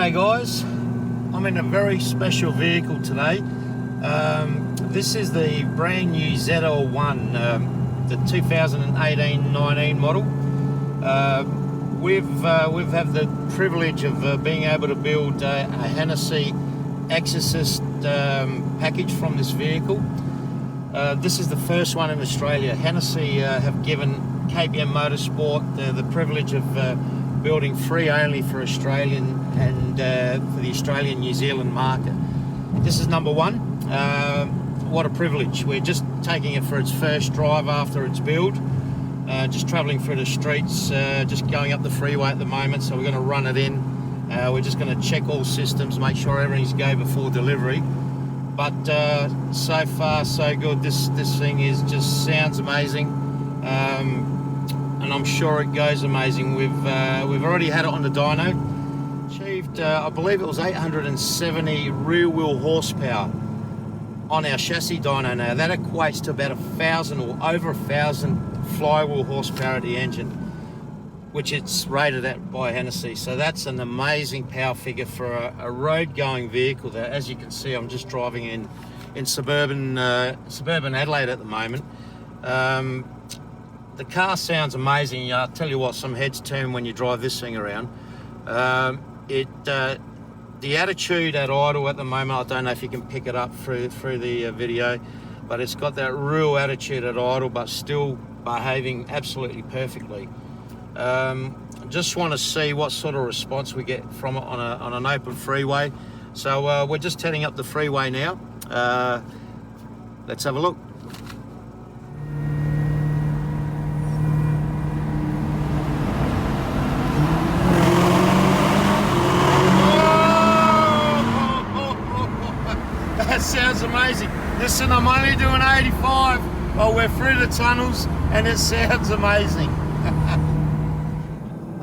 G'day guys, I'm in a very special vehicle today. This is the brand new ZL1, the 2018-19 model. We've had the privilege of being able to build a Hennessey Exorcist package from this vehicle. This is the first one in Australia. Hennessey have given KBM Motorsport the privilege of building free only for Australian and for the Australian New Zealand market. This is number one. What a privilege. We're just taking it for its first drive after its build. Just travelling through the streets, just going up the freeway at the moment, so we're going to run it in. We're just going to check all systems, make sure everything's go before delivery. But so far so good. This thing just sounds amazing. And I'm sure it goes amazing. We've already had it on the dyno. Achieved, I believe it was 870 rear wheel horsepower on our chassis dyno now. That equates to about 1,000 or over 1,000 flywheel horsepower at the engine, which it's rated at by Hennessey. So that's an amazing power figure for a road going vehicle. That, as you can see, I'm just driving in suburban Adelaide at the moment. The car sounds amazing. I'll tell you what, some heads turn when you drive this thing around. The attitude at idle at the moment, I don't know if you can pick it up through the video, but it's got that real attitude at idle, but still behaving absolutely perfectly. Just want to see what sort of response we get from it on an open freeway. So we're just heading up the freeway now. Let's have a look. That sounds amazing. Listen, I'm only doing 85. Oh, we're through the tunnels and it sounds amazing.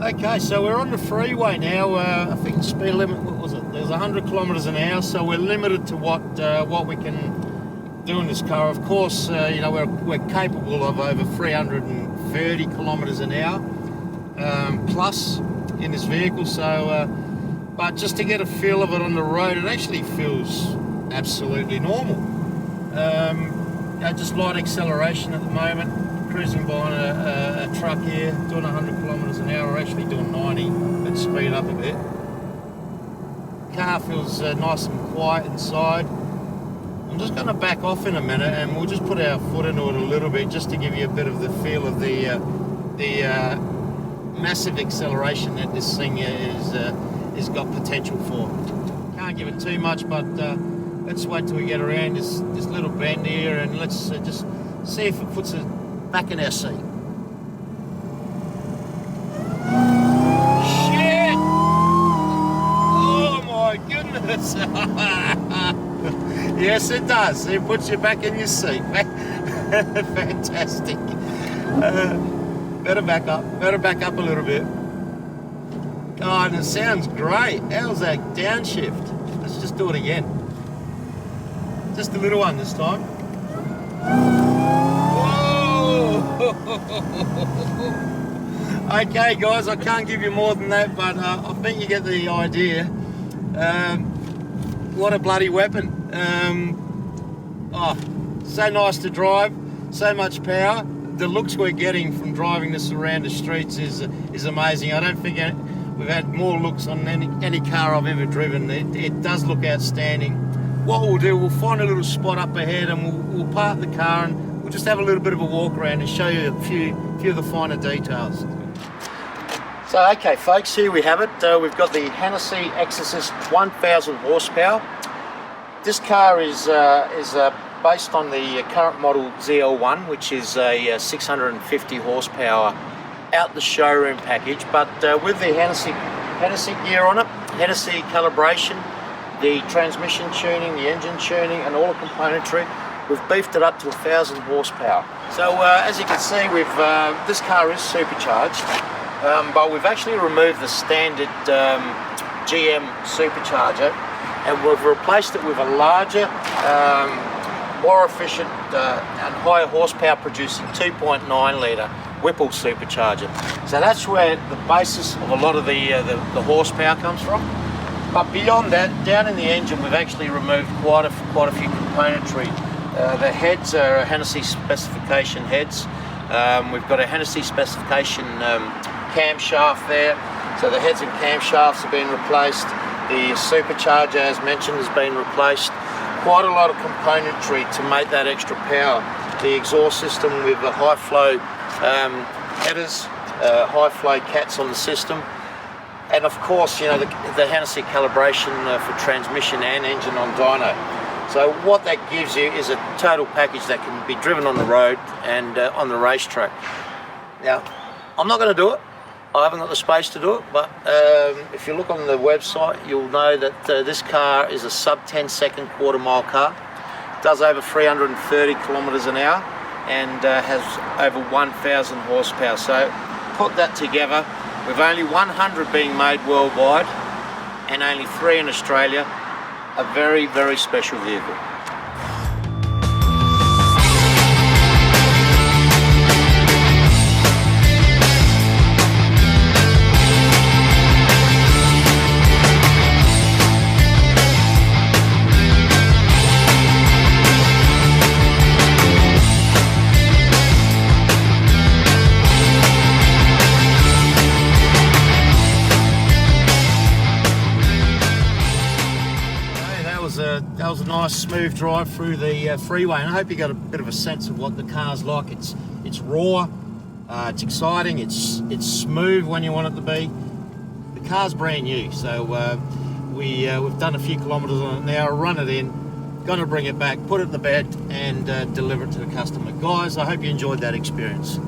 Okay, so we're on the freeway now. I think the speed limit, what was it? There's 100 kilometers an hour, so we're limited to what we can do in this car. Of course, you know, we're capable of over 330 kilometers an hour plus in this vehicle. So, but just to get a feel of it on the road, it actually feels absolutely normal. Just light acceleration at the moment, cruising behind a truck here, doing 100 kilometers an hour. We're actually doing 90. Let's speed up a bit. Car feels nice and quiet inside. I'm just going to back off in a minute and we'll just put our foot into it a little bit just to give you a bit of the feel of the massive acceleration that this thing is got potential for. Can't give it too much, but let's wait till we get around this little bend here and let's just see if it puts it back in our seat. Shit! Oh my goodness! Yes, it does. It puts you back in your seat. Fantastic. Better back up a little bit. Oh, and it sounds great. How's that downshift? Let's just do it again. Just a little one this time. Whoa! Okay guys, I can't give you more than that, but I think you get the idea. What a bloody weapon. Oh, so nice to drive, so much power. The looks we're getting from driving this around the streets is amazing. I don't think we've had more looks on any car I've ever driven. It does look outstanding. What we'll do, we'll find a little spot up ahead and we'll park the car and we'll just have a little bit of a walk around and show you a few of the finer details. So okay folks, here we have it. We've got the Hennessey Exorcist 1,000 horsepower. This car is based on the current model ZL1, which is a 650 horsepower out the showroom package, but with the Hennessey gear on it, Hennessey calibration, the transmission tuning, the engine tuning and all the componentry, we've beefed it up to 1,000 horsepower. So as you can see, this car is supercharged, but we've actually removed the standard GM supercharger and we've replaced it with a larger, more efficient and higher horsepower producing 2.9 litre Whipple supercharger. So that's where the basis of a lot of the horsepower comes from. But beyond that, down in the engine, we've actually removed quite a few componentry. The heads are Hennessey specification heads. We've got a Hennessey specification camshaft there. So the heads and camshafts have been replaced. The supercharger, as mentioned, has been replaced. Quite a lot of componentry to make that extra power. The exhaust system with the high flow headers, high flow cats on the system. And of course, you know, the Hennessey calibration for transmission and engine on dyno. So what that gives you is a total package that can be driven on the road and on the racetrack. Now, I'm not going to do it. I haven't got the space to do it, but if you look on the website, you'll know that this car is a sub 10 second quarter mile car. Does over 330 kilometers an hour and has over 1,000 horsepower. So put that together, with only 100 being made worldwide and only 3 in Australia, a very, very special vehicle. That was a nice smooth drive through the freeway, and I hope you got a bit of a sense of what the car's like. It's raw, it's exciting, it's smooth when you want it to be. The car's brand new, so we've done a few kilometres on it now, run it in, going to bring it back, put it in the bed and deliver it to the customer. Guys, I hope you enjoyed that experience.